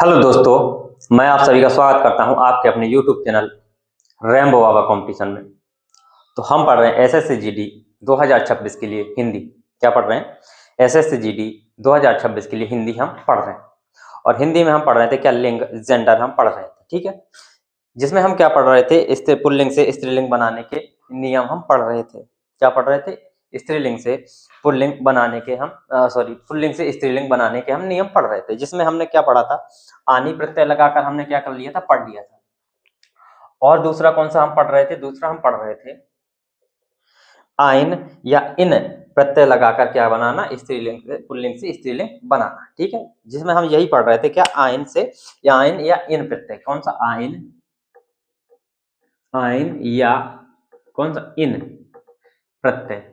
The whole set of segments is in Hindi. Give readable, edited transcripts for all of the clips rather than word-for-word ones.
हेलो दोस्तों, मैं आप सभी का स्वागत करता हूं आपके अपने YouTube चैनल रैम्बो बाबा कंपटीशन में। तो हम पढ़ रहे हैं SSC-GD 2026 के लिए हिंदी। क्या पढ़ रहे हैं? SSC-GD 2026 के लिए हिंदी हम पढ़ रहे हैं। और हिंदी में हम पढ़ रहे थे क्या, लिंग जेंडर हम पढ़ रहे थे, ठीक है। जिसमें हम क्या पढ़ रहे थे, पुल्लिंग से स्त्रीलिंग बनाने के नियम हम पढ़ रहे थे। क्या पढ़ रहे थे? स्त्रीलिंग से पुल्लिंग बनाने के हम पुल्लिंग से स्त्रीलिंग बनाने के हम नियम पढ़ रहे थे। जिसमें हमने क्या पढ़ा था, आनी प्रत्यय लगाकर हमने क्या कर लिया था, पढ़ लिया था। और दूसरा कौन सा हम पढ़ रहे थे? दूसरा हम पढ़ रहे थे आइन या इन प्रत्यय लगाकर क्या बनाना, स्त्रीलिंग से पुल्लिंग से स्त्रीलिंग बनाना, ठीक है। जिसमें हम यही पढ़ रहे थे क्या, आइन से या आइन या इन प्रत्यय, कौन सा आइन या कौन सा इन प्रत्यय,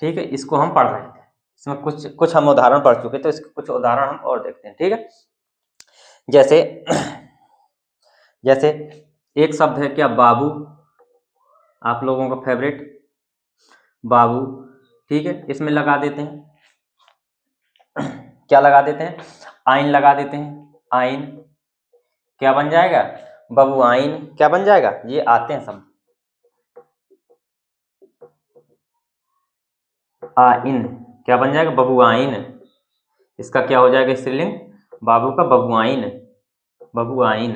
ठीक है। इसको हम पढ़ रहे थे। इसमें कुछ कुछ हम उदाहरण पढ़ चुके थे, इसके कुछ उदाहरण हम और देखते हैं, ठीक है। जैसे जैसे एक शब्द है क्या, बाबू, आप लोगों का फेवरेट बाबू, ठीक है। इसमें लगा देते हैं क्या लगा देते हैं, आइन लगा देते हैं। आइन क्या बन जाएगा, बबू आइन क्या बन जाएगा, ये आते हैं शब्द। आइन क्या बन जाएगा, बबुआइन। इसका क्या हो जाएगा स्त्रीलिंग, बाबू का बबुआइन, बबुआइन,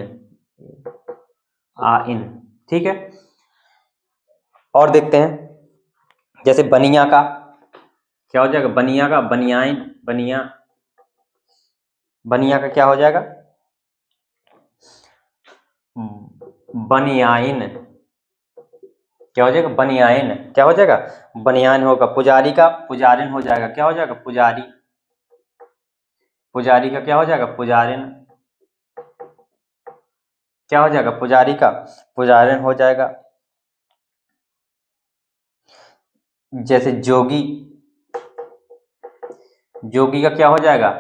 आइन, ठीक है। और देखते हैं, जैसे बनिया का क्या हो जाएगा, बनिया का बनियाइन, बनिया, बनिया का क्या हो जाएगा, बनियाइन, क्या हो जाएगा, बनियाइन, क्या हो जाएगा, बनियाइन होगा। पुजारी का पुजारिन हो जाएगा, क्या हो जाएगा, पुजारी, पुजारी का क्या हो जाएगा, पुजारिन, क्या हो जाएगा, पुजारी का पुजारिन हो जाएगा। जैसे जोगी, जोगी का क्या हो जाएगा,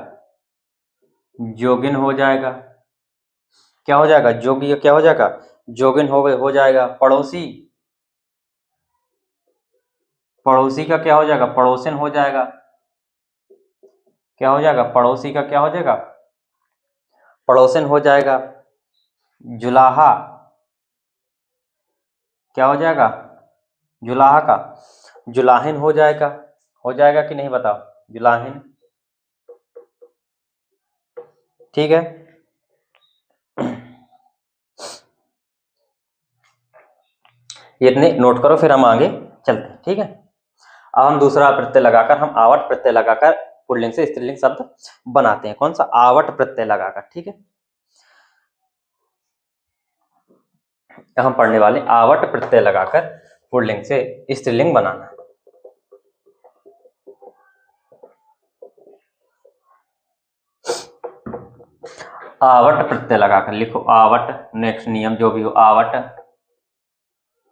जोगिन हो जाएगा, क्या हो जाएगा, जोगी का क्या हो जाएगा, जोगिन हो जाएगा। पड़ोसी, पड़ोसी का क्या हो जाएगा, पड़ोसिन हो जाएगा, क्या हो जाएगा, पड़ोसी का क्या हो जाएगा, पड़ोसिन हो जाएगा। जुलाहा क्या हो जाएगा, जुलाहा का जुलाहिन हो जाएगा कि नहीं बताओ, जुलाहिन, ठीक है। ये इतने नोट करो, फिर हम आगे चलते हैं, ठीक है। अब हम दूसरा प्रत्यय लगाकर, हम आवट प्रत्यय लगाकर पुल्लिंग से स्त्रीलिंग शब्द बनाते हैं। कौन सा, आवट प्रत्यय लगाकर, ठीक है। हम पढ़ने वाले आवट प्रत्यय लगाकर पुल्लिंग से स्त्रीलिंग बनाना। आवट प्रत्यय लगाकर लिखो, आवट, नेक्स्ट नियम जो भी हो, आवट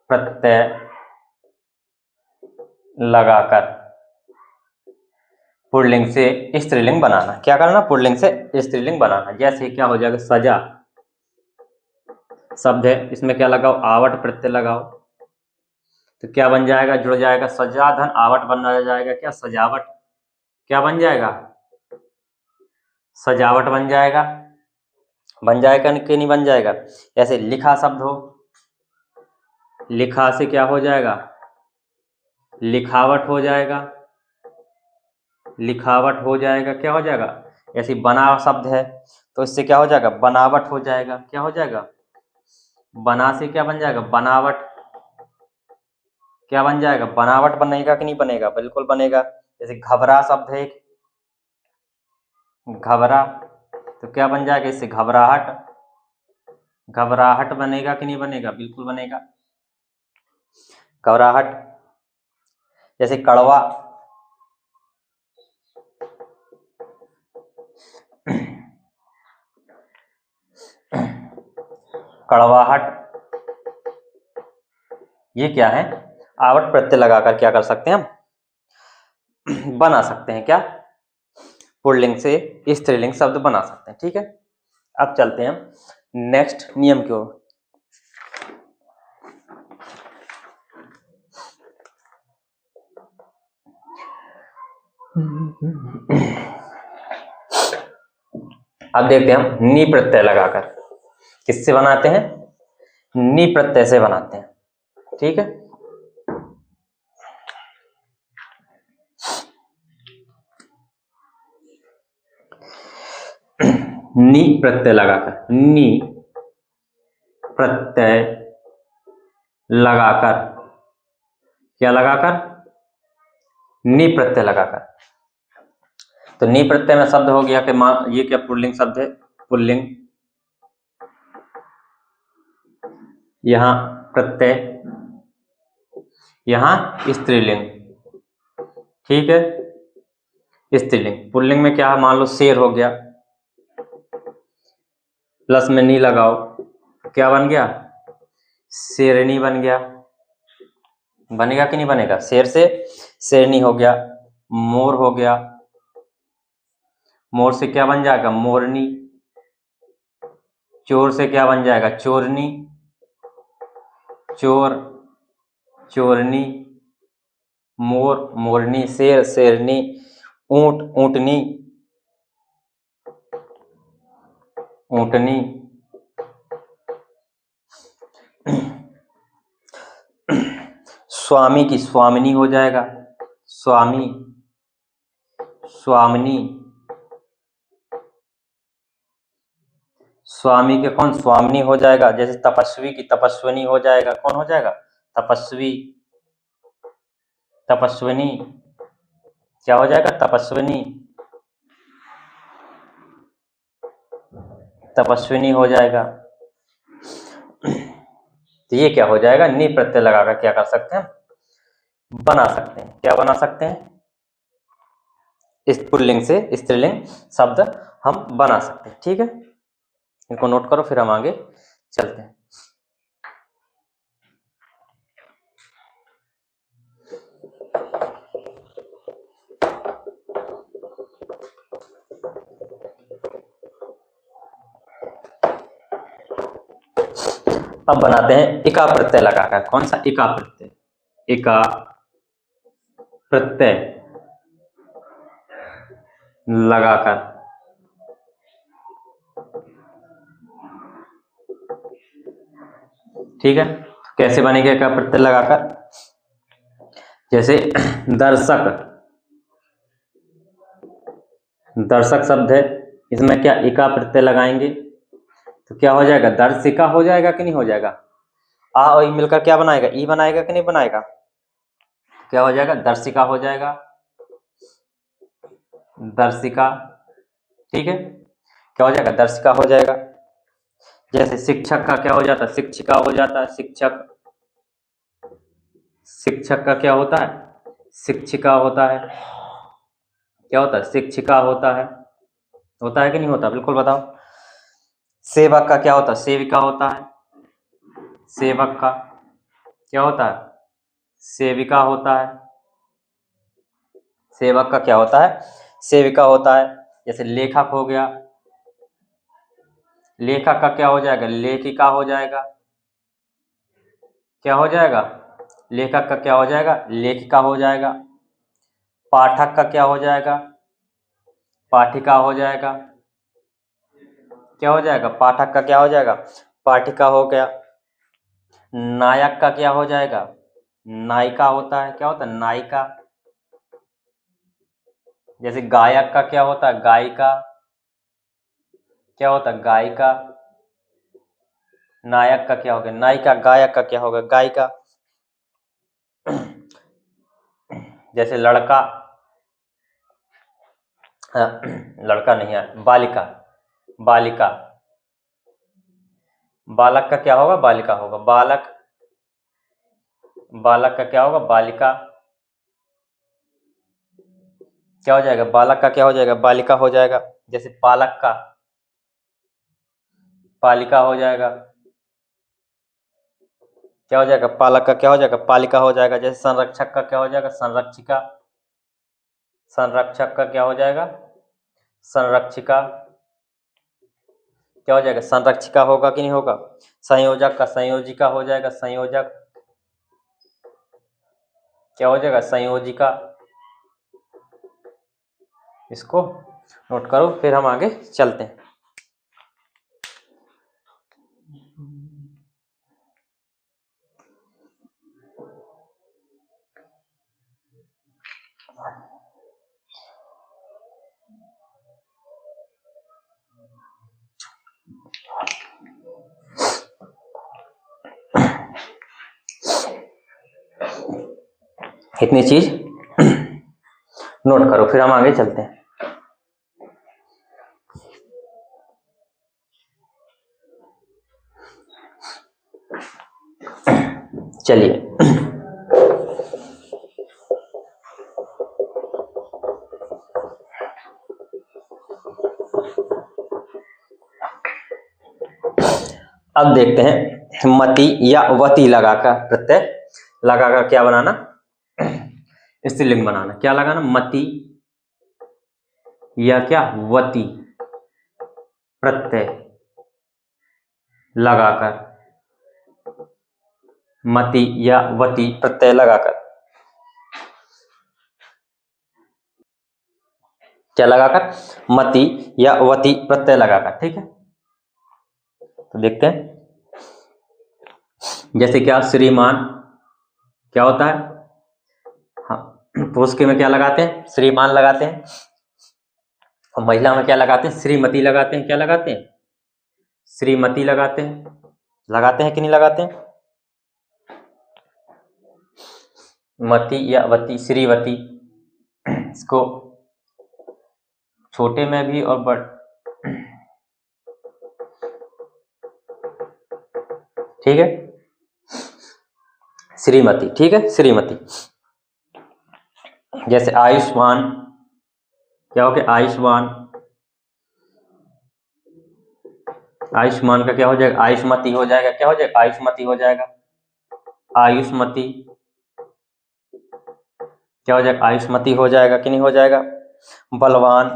प्रत्यय लगाकर पुल्लिंग से स्त्रीलिंग बनाना। क्या करना, पुल्लिंग से स्त्रीलिंग बनाना। जैसे क्या हो जाएगा, सजा शब्द है, इसमें क्या लगाओ, आवट प्रत्यय लगाओ, तो क्या बन जाएगा, जुड़ जाएगा, सजा धन आवट बन जाएगा क्या, सजावट, क्या बन जाएगा, सजावट बन जाएगा। बन जाएगा कि नहीं बन जाएगा। ऐसे लिखा शब्द हो, लिखा से क्या हो जाएगा, लिखावट हो जाएगा, लिखावट हो जाएगा, क्या हो जाएगा। ऐसे बना शब्द है, तो इससे क्या हो जाएगा, बनावट हो जाएगा, क्या हो जाएगा, बना से क्या बन जाएगा, बनावट, क्या बन जाएगा, बनावट बनेगा कि नहीं बनेगा, बिल्कुल बनेगा। जैसे घबरा शब्द है एक, घबरा, तो क्या बन जाएगा इससे, घबराहट, घबराहट बनेगा कि नहीं बनेगा, बिल्कुल बनेगा, घबराहट। जैसे कड़वा, कड़वाहट, ये क्या है, आवट प्रत्यय लगाकर क्या कर सकते हैं हम, बना सकते हैं क्या, पुल्लिंग से स्त्रीलिंग शब्द बना सकते हैं, ठीक है। अब चलते हैं हम नेक्स्ट नियम की ओर। अब देखते हैं हम नी प्रत्यय लगाकर किससे बनाते हैं, नी प्रत्यय से बनाते हैं। ठीक है, नी प्रत्यय लगाकर, नी प्रत्यय लगाकर, क्या लगाकर, नी प्रत्यय लगाकर। तो नी प्रत्यय में शब्द हो गया कि ये क्या पुल्लिंग शब्द है, पुल्लिंग, यहां प्रत्यय, यहां स्त्रीलिंग। ठीक है, स्त्रीलिंग। पुल्लिंग में क्या है, मान लो शेर हो गया, प्लस में नी लगाओ, क्या बन गया, शेरनी बन गया। बनेगा कि नहीं बनेगा, शेर से शेरनी हो गया। मोर हो गया, मोर से क्या बन जाएगा, मोरनी। चोर से क्या बन जाएगा, चोरनी। चोर, चोरनी। मोर, मोरनी। शेर, शेरनी। ऊंट, ऊंटनी, ऊंटनी। स्वामी की स्वामिनी हो जाएगा, स्वामी, स्वामिनी। स्वामी के कौन, स्वामिनी हो जाएगा। जैसे तपस्वी की तपस्विनी हो जाएगा, कौन हो जाएगा, तपस्वी, तपस्विनी। क्या हो जाएगा, तपस्विनी, तपस्विनी हो जाएगा। तो ये क्या हो जाएगा, नी प्रत्यय लगाकर क्या कर सकते हैं, बना सकते हैं। क्या बना सकते हैं, इस पुल्लिंग से स्त्रीलिंग शब्द हम बना सकते हैं। ठीक है, इनको नोट करो, फिर हम आगे चलते हैं। अब बनाते हैं इका प्रत्यय लगाकर। कौन सा, इका प्रत्यय, इका प्रत्यय लगाकर। ठीक है, कैसे बनेगा इका प्रत्यय लगाकर, जैसे दर्शक, दर्शक शब्द है, इसमें क्या इका प्रत्यय लगाएंगे तो क्या हो जाएगा, दर्शिका हो जाएगा कि नहीं हो जाएगा। आ और ई मिलकर क्या बनाएगा, ई बनाएगा कि नहीं बनाएगा। क्या हो जाएगा, दर्शिका हो जाएगा, दर्शिका। ठीक है, क्या हो जाएगा, दर्शिका हो जाएगा। जैसे शिक्षक का क्या हो जाता है, शिक्षिका हो जाता है, शिक्षक। शिक्षक का क्या होता है, शिक्षिका होता है। क्या होता है, शिक्षिका होता है कि नहीं होता, बिल्कुल बताओ। सेवक का क्या होता है, सेविका होता है। सेवक का क्या होता है, सेविका होता है। सेवक का क्या होता है, सेविका होता है। जैसे लेखक हो गया, लेखक का क्या हो जाएगा, लेखिका हो जाएगा। क्या हो जाएगा, लेखक का क्या हो जाएगा, लेखिका हो जाएगा। पाठक का क्या हो जाएगा, पाठिका हो जाएगा। क्या हो जाएगा, पाठक का क्या हो जाएगा, पाठिका हो गया। नायक का क्या हो जाएगा, नायिका होता है। क्या होता है, नायिका। जैसे गायक का क्या होता है, गायिका। क्या होता है, गायिका। नायक का क्या होगा, नायिका। गायक का क्या होगा, गायिका। जैसे लड़का, लड़का नहीं है, बालिका, बालिका। बालक का क्या होगा, बालिका होगा, बालक। बालक का क्या होगा, बालिका। क्या हो जाएगा, बालक का क्या हो जाएगा, बालिका हो जाएगा। जैसे पालक का पालिका हो जाएगा। क्या हो जाएगा, पालक का क्या हो जाएगा, पालिका हो जाएगा। जैसे संरक्षक का क्या हो जाएगा, संरक्षिका। संरक्षक का क्या हो जाएगा, संरक्षिका। क्या हो जाएगा, संरक्षिका होगा कि नहीं होगा। संयोजक का संयोजिका हो जाएगा, संयोजक। क्या हो जाएगा, संयोजिका। इसको नोट करो, फिर हम आगे चलते हैं। इतनी चीज नोट करो, फिर हम आगे चलते हैं। चलिए, अब देखते हैं मति या वति लगाकर, प्रत्यय लगाकर क्या बनाना, स्त्रीलिंग बनाना। क्या लगाना, मति या क्या वति प्रत्यय लगाकर, मति या वति प्रत्यय लगाकर, क्या लगाकर, मति या वति प्रत्यय लगाकर। ठीक है, तो देखते हैं। जैसे क्या, श्रीमान क्या होता है, हाँ, पुरुष के में क्या लगाते हैं, श्रीमान लगाते हैं, और महिला में क्या लगाते हैं, श्रीमती लगाते हैं। क्या लगाते हैं, श्रीमती लगाते हैं। लगाते हैं कि नहीं लगाते हैं, मति या वति, श्रीवती, इसको छोटे में भी और बड़, ठीक है, श्रीमती। ठीक है, श्रीमती। जैसे आयुष्मान, क्या हो गया, आयुष्मान, आयुष्मान का क्या हो जाएगा, आयुष्मती हो जाएगा। क्या हो जाएगा, आयुष्मती हो जाएगा, आयुष्मती। क्या हो जाएगा, आयुष्मती हो जाएगा कि नहीं हो जाएगा। बलवान,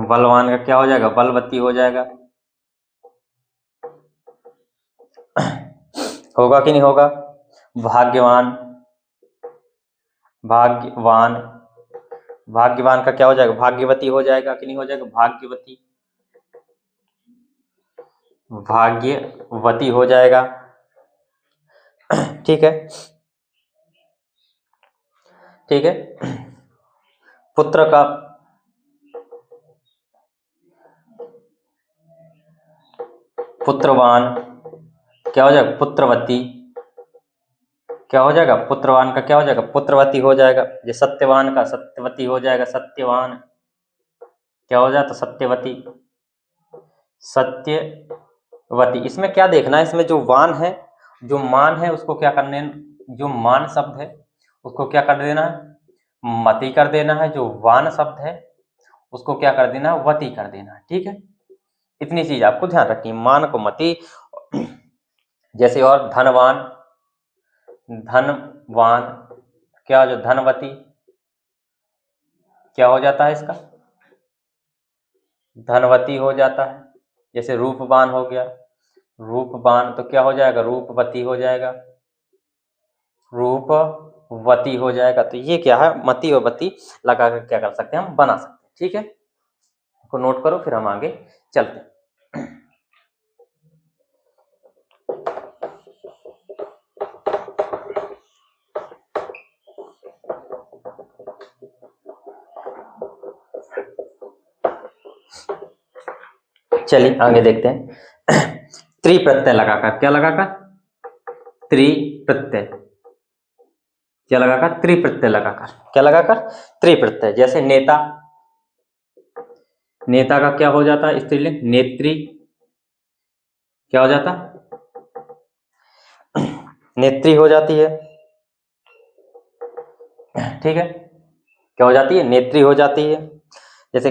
बलवान का क्या हो जाएगा, बलवती हो जाएगा। होगा कि नहीं होगा। भाग्यवान, भाग्यवान, भाग्यवान का क्या हो जाएगा, भाग्यवती हो जाएगा कि नहीं हो जाएगा, भाग्यवती, भाग्यवती हो जाएगा। ठीक है, ठीक है। पुत्र का, पुत्रवान, क्या हो जाएगा, पुत्रवती। क्या हो जाएगा, पुत्रवान का क्या हो जाएगा, पुत्रवती हो जाएगा। ये सत्यवान का सत्यवती हो जाएगा, सत्यवान। क्या हो जाता, सत्यवती, सत्यवती। इसमें क्या देखना है, इसमें जो वान है, जो मान है, उसको क्या करने, जो मान शब्द है उसको क्या कर देना है, मति कर देना है। जो वान शब्द है उसको क्या कर देना है, वती कर देना है। ठीक है, इतनी चीज आपको ध्यान रखनी है, मान को मति। जैसे और धनवान, धनवान, क्या जो धनवती, क्या हो जाता है इसका, धनवती हो जाता है। जैसे रूपवान हो गया, रूपवान, तो क्या हो जाएगा, रूपवती हो जाएगा, रूपवती हो जाएगा। तो ये क्या है, मति और वती लगा कर क्या कर सकते हैं, हम बना सकते हैं। ठीक है, को नोट करो, फिर हम आगे चलते हैं। चलिए आगे देखते हैं। त्रि प्रत्यय लगाकर, क्या लगाकर, त्रि प्रत्यय, क्या लगाकर, त्रि प्रत्यय लगाकर। क्या लगाकर, त्रि प्रत्यय। जैसे नेता, नेता का क्या हो जाता है, स्त्रीलिंग, नेत्री। क्या हो जाता, नेत्री हो जाती है। ठीक है, क्या हो जाती है, नेत्री हो जाती है। जैसे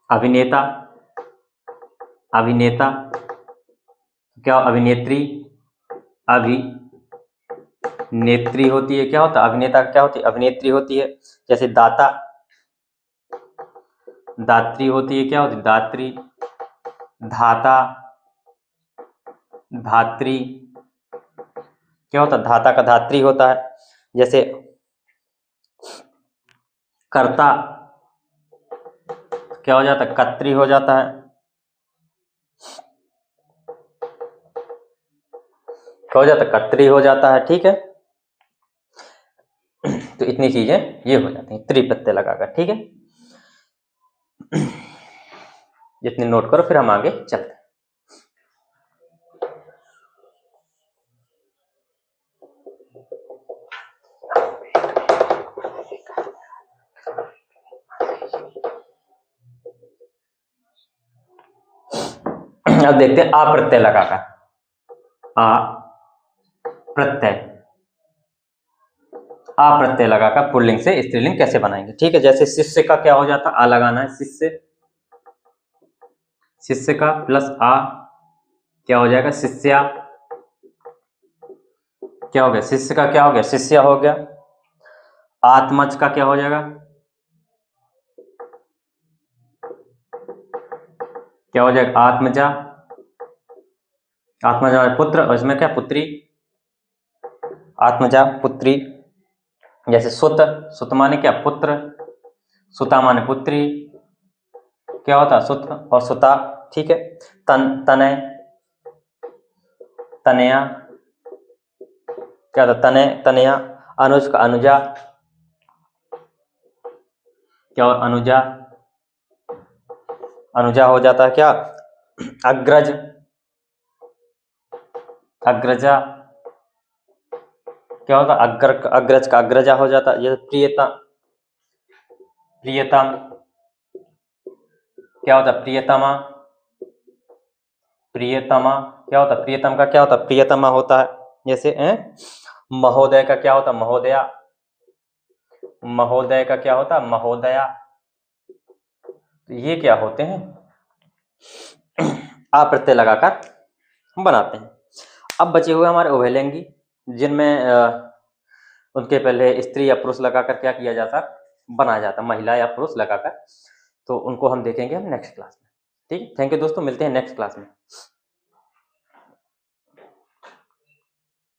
अभिनेता, अभिनेता, क्या अभिनेत्री, अभिनेत्री होती है। क्या होता है, अभिनेता क्या होती है, अभिनेत्री होती है। जैसे दाता, दात्री होती है। क्या होती है, दात्री। धाता, धात्री, क्या होता है, धाता का धात्री होता है। जैसे कर्ता, क्या हो जाता है, कत्री हो जाता है। क्या हो जाता है, कत्री हो जाता है। ठीक है, तो इतनी चीजें ये हो जाती हैं त्रि प्रत्यय लगाकर। ठीक है, इतने नोट करो, फिर हम आगे चलते हैं। अब देखते हैं आ प्रत्यय लगाकर, आ प्रत्यय लगाकर पुल्लिंग से स्त्रीलिंग कैसे बनाएंगे। ठीक है, जैसे शिष्य का क्या हो जाता, आ लगाना है, शिष्य का प्लस आ क्या हो जाएगा, शिष्या। क्या हो गया, शिष्य का क्या हो गया, शिष्या हो गया। आत्मज का क्या हो जाएगा, क्या हो जाएगा, आत्मजा। आत्मजा पुत्र, और इसमें क्या, पुत्री, आत्मजा पुत्री। जैसे सुत माने क्या, पुत्र, सुता माने पुत्री, क्या होता, सुत और सुता। ठीक है, तनय, तनया, क्या था, तनय तनया। अनुज का अनुजा, क्या, अनुजा, अनुजा हो जाता है क्या, अग्रज, अग्रजा, क्या होता, अग्रज का अग्रजा हो जाता है। जैसे प्रियतम, क्या होता, प्रियतमा, क्या होता, प्रियतम का क्या होता, प्रियतमा होता है। जैसे महोदय का क्या होता, महोदया, महोदय का क्या होता, महोदया। तो ये क्या होते हैं, आ प्रत्यय लगाकर हम बनाते हैं। अब बचे हुए हमारे उभयलिंगी, जिनमें उनके पहले स्त्री या पुरुष लगाकर क्या किया जाता, बनाया जाता, महिला या पुरुष लगाकर। तो उनको हम देखेंगे हम नेक्स्ट क्लास में। ठीक है, थैंक यू दोस्तों, मिलते हैं नेक्स्ट क्लास में।